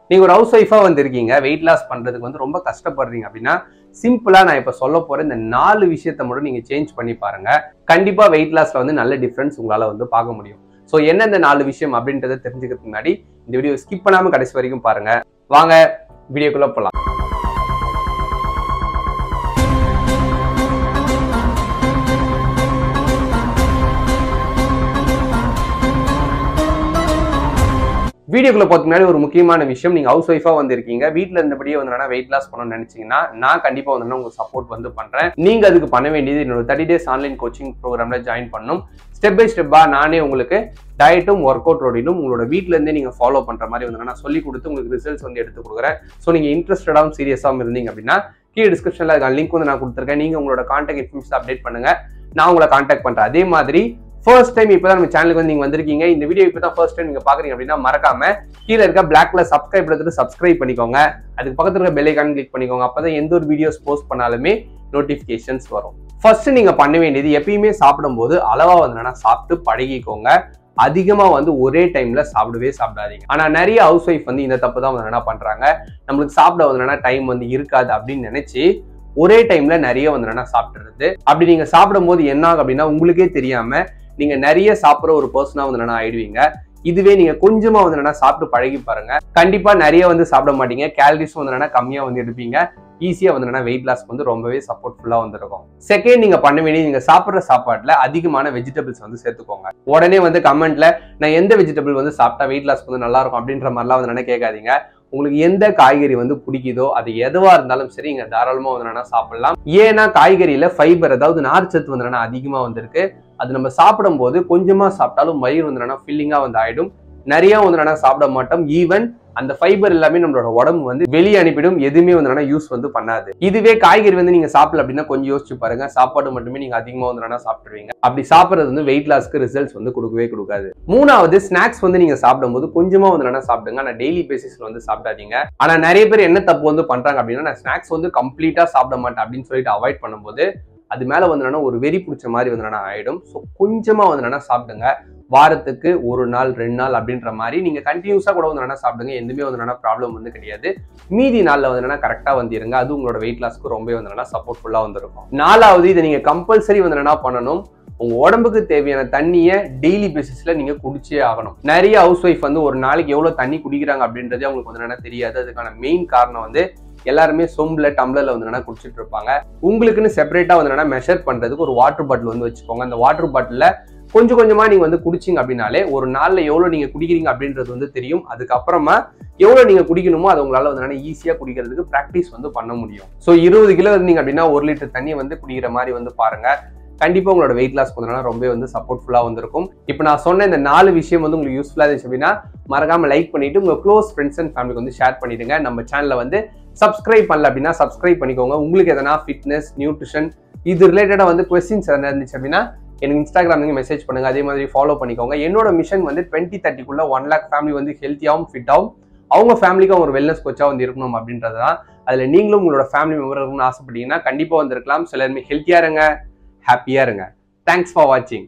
நீங்க ஒரு ஹவுஸ் ஒய்ஃபா வந்து இருக்கீங்க, வெயிட் லாஸ் பண்றதுக்கு வந்து ரொம்ப கஷ்டப்படுறீங்க அப்படின்னா சிம்பிளா நான் இப்ப சொல்ல போற இந்த 4 விஷயத்தை மட்டும் நீங்க சேஞ்ச் பண்ணி பாருங்க. கண்டிப்பா வெயிட் லாஸ்ல வந்து நல்ல டிஃபரன்ஸ் உங்களால வந்து பார்க்க முடியும். சோ என்ன இந்த 4 விஷயம் அப்படின்றத தெரிஞ்சுக்கிறதுக்கு முன்னாடி இந்த வீடியோ ஸ்கிப் பண்ணாம கடைசி வரைக்கும் பாருங்க. வாங்க வீடியோக்குள்ள போலாம். வீடியோக்குள்ள போறதுக்கு முன்னாடி ஒரு முக்கியமான விஷயம், நீங்க ஹவுஸ் ஒய்ஃபா வந்து இருக்கீங்க, வீட்ல இருந்தபடியே வந்து வெயிட் லாஸ் பண்ணணும்னு நினைச்சீங்கன்னா நான் கண்டிப்பா வந்து உங்களுக்கு சப்போர்ட் வந்து பண்றேன். நீங்க அதுக்கு பண்ண வேண்டியது என்னோட 30 days ஆன்லைன் கோச்சிங் ப்ரோக்ராம்ல ஜாயின் பண்ணணும். ஸ்டெப் பை ஸ்டெப்பா நானே உங்களுக்கு டயட்டும் ஒர்க் அவுட் ரொட்டீனும் உங்களோட வீட்ல இருந்தே நீங்க ஃபாலோ பண்ற மாதிரி வந்து நான் சொல்லி கொடுத்து உங்களுக்கு ரிசல்ட்ஸ் வந்து எடுத்து கொடுக்குறேன். ஸோ நீங்க இன்ட்ரெஸ்டடாகவும் சீரியஸாகவும் இருந்தீங்க அப்படின்னா கீழே டிஸ்கிரிப்ஷன்ல லிங்க் வந்து நான் கொடுத்துருக்கேன். நீங்க உங்களோட கான்டாக்ட் இன்ஃபர்மேஷன் அப்டேட் பண்ணுங்க, நான் உங்களை கான்டாக்ட் பண்றேன். அதே மாதிரி ஃபர்ஸ்ட் டைம் இப்பதான் நம்ம சேனலுக்கு வந்து நீங்க வந்திருக்கீங்க, இந்த வீடியோ இப்பதான் ஃபர்ஸ்ட் டைம் நீங்க பாக்குறீங்க அப்படின்னா மறக்காம கீழே இருக்க பிளாக் கலர் சப்ஸ்கிரைப் எடுத்துட்டு சப்ஸ்கிரைப் பண்ணிக்கோங்க. அதுக்கு பக்கத்துல இருக்க பெல் ஐகான் கிளிக் பண்ணிக்கோங்க. அப்பதான் எந்த ஒரு வீடியோஸ் போஸ்ட் பண்ணாலுமே நோட்டிபிகேஷன்ஸ் வரும். ஃபர்ஸ்ட் நீங்க பண்ண வேண்டியது, எப்பயுமே சாப்பிடும் போது அளவா வந்து சாப்பிட்டு பழகிக்கோங்க. அதிகமா வந்து ஒரே டைம்ல சாப்பிடாதீங்க. ஆனா நிறைய ஹவுஸ் ஒய்ஃப் வந்து இந்த தப்பு தான் வந்து என்ன பண்றாங்க, நம்மளுக்கு சாப்பிட வந்து டைம் வந்து இருக்காது அப்படின்னு நினைச்சு ஒரே டைம்ல நிறைய வந்து சாப்பிடுறது. அப்படி நீங்க சாப்பிடும் போது என்ன ஆகும் அப்படின்னா உங்களுக்கே தெரியாம நீங்க நிறைய சாப்பிட்ற ஒரு பர்சனா வந்து ஆயிடுவீங்க. இதுவே நீங்க கொஞ்சமா வந்து சாப்பிட்டு பழகி பாருங்க, கண்டிப்பா நிறைய வந்து சாப்பிட மாட்டீங்க, கேலரிஸும் வந்து கம்மியா வந்து எடுப்பீங்க, ஈஸியா வந்து வெயிட் லாஸ்க்கு வந்து ரொம்பவே சப்போர்ட்ஃபுல்லா வந்துருக்கும். செகண்ட் நீங்க பண்ண வேண்டியது, நீங்க சாப்பிட்ற சாப்பாட்டுல அதிகமான வெஜிடபிள்ஸ் வந்து சேர்த்துக்கோங்க. உடனே வந்து கமெண்ட்ல நான் எந்த வெஜிடபிள் வந்து சாப்பிட்டா வெயிட் லாஸ்க்கு வந்து நல்லா இருக்கும் அப்படின்ற மாதிரிலாம் வந்து கேட்காதீங்க. உங்களுக்கு எந்த காய்கறி வந்து பிடிக்குதோ அது எதுவா இருந்தாலும் சரி நீங்க தாராளமா வந்து சாப்பிடலாம். ஏன்னா காய்கறியில ஃபைபர், அதாவது நார்ச்சத்து வந்து அதிகமா வந்திருக்கு. அது நம்ம சாப்பிடும் போது கொஞ்சமா சாப்பிட்டாலும் வயிறு வந்து ஃபில்லிங்கா வந்து ஆயிடும். நிறைய வந்து சாப்பிட மாட்டோம். ஈவன் அந்த ஃபைபர் எல்லாமே நம்மளோட உடம்பு வந்து வெளியே அனுப்பிடும், எதுவுமே வந்து யூஸ் வந்து பண்ணாது. இதுவே காய்கறி வந்து நீங்க சாப்பிடல அப்படின்னா கொஞ்சம் யோசிச்சு பாருங்க, சாப்பாடு மட்டுமே நீங்க அதிகமா வந்து சாப்பிடுவீங்க. அப்படி சாப்பிடுறது வந்து வெயிட் லாஸ்க்கு ரிசல்ட்ஸ் வந்து கொடுக்கவே கொடுக்காது. மூணாவது, ஸ்நாக்ஸ் வந்து நீங்க சாப்பிடும் போது கொஞ்சமா வந்து சாப்பிடுங்க, ஆனா டெய்லி பேசிஸ்ல வந்து சாப்பிடாதீங்க. ஆனா நிறைய பேர் என்ன தப்பு வந்து பண்றாங்க அப்படின்னா, நான் ஸ்நாக்ஸ் வந்து கம்ப்ளீட்டா சாப்பிட மாட்டேன் அப்படின்னு சொல்லிட்டு அவாய்ட் பண்ணும்போது அது மேல வந்து ஒரு வெறி பிடிச்ச மாதிரி வந்து ஆயிடும். ஸோ கொஞ்சமா வந்து சாப்பிடுங்க. வாரத்துக்கு 1 நாள் 2 நாள் அப்படின்ற மாதிரி நீங்க கண்டினியூஸா கூட வந்து சாப்பிடுங்க, எதுவுமே வந்து ப்ராப்ளம் வந்து கிடையாது. மீதி நாள்ல வந்து கரெக்டா வந்து இருங்க, அது உங்களோட வெயிட் லாஸ்க்கு ரொம்ப வந்து சப்போர்ட்ஃபுல்லா வந்து இருக்கும். நாலாவது, இதை நீங்க கம்பல்சரி வந்து பண்ணணும், உங்க உடம்புக்கு தேவையான தண்ணியை டெய்லி பேசிஸ்ல நீங்க குடிச்சே ஆகணும். நிறைய ஹவுஸ் ஒய்ஃப் வந்து ஒரு நாளைக்கு எவ்வளவு தண்ணி குடிக்கிறாங்க அப்படின்றதே அவங்களுக்கு வந்து தெரியாது. அதுக்கான மெயின் காரணம் வந்து எல்லாருமே சொம்புல டம்ளர்ல வந்து குடிச்சிட்டு இருப்பாங்க. உங்களுக்குன்னு செப்பரேட்டா வந்து மெஷர் பண்றதுக்கு ஒரு வாட்டர் பாட்டில் வந்து வச்சுக்கோங்க. அந்த வாட்டர் பாட்டில கொஞ்சம் கொஞ்சமா நீங்க வந்து குடிச்சிங்க அப்படின்னாலே ஒரு நாள்ல எவ்வளவு நீங்க குடிக்கிறீங்க அப்படின்றது வந்து தெரியும். அதுக்கப்புறமா எவ்வளவு நீங்க குடிக்கணுமோ அதை உங்களால வந்து ஈஸியா குடிக்கிறதுக்கு பிராக்டிஸ் வந்து பண்ண முடியும். ஸோ 20 கிலோ இருந்தீங்க அப்படின்னா 1 லிட்டர் தண்ணி வந்து குடிக்கிற மாதிரி வந்து பாருங்க. கண்டிப்பா உங்களோட வெயிட் லாஸ் கொஞ்சம் ரொம்ப வந்து சப்போர்ட்ஃபுல்லா வந்திருக்கும். இப்போ நான் சொன்ன இந்த 4 விஷயம் வந்து உங்களுக்கு யூஸ்ஃபுல்லா இருந்துச்சு அப்படின்னா மறக்காம லைக் பண்ணிட்டு உங்க க்ளோஸ் ஃப்ரெண்ட்ஸ் அண்ட் ஃபேமிலிக்கு வந்து ஷேர் பண்ணிடுங்க. நம்ம சேனலை வந்து சப்ஸ்கிரைப் பண்ணல அப்படின்னா சப்ஸ்கிரைப் பண்ணிக்கோங்க. உங்களுக்கு எதனா ஃபிட்னஸ், நியூட்ரிஷன் இது ரிலேட்டடா வந்து கொஸ்டின்ஸ் எதனா இருந்துச்சு அப்படின்னா எனக்கு இன்ஸ்டாகிராம் மெசேஜ் பண்ணுங்க. அதே மாதிரி ஃபாலோ பண்ணிக்கோங்க. என்னோட மிஷன் வந்து 2030 1 lakh ஃபேமிலி வந்து ஹெல்த்தியாகவும் ஃபிட்டாகவும் அவங்க ஃபேமிலிக்கும் ஒரு வெல்னஸ் கோச்சா வந்து இருக்கணும் அப்படின்றது தான். அதுல நீங்களும் உங்களோட ஃபேமிலி மெம்பர் இருக்கணும்னு ஆசைப்பட்டீங்கன்னா கண்டிப்பா வந்து இருக்கலாம். சிலருமே ஹெல்த்தியா இருங்க, ஹாப்பியா இருங்க. தேங்க்ஸ் ஃபார் வாட்சிங்.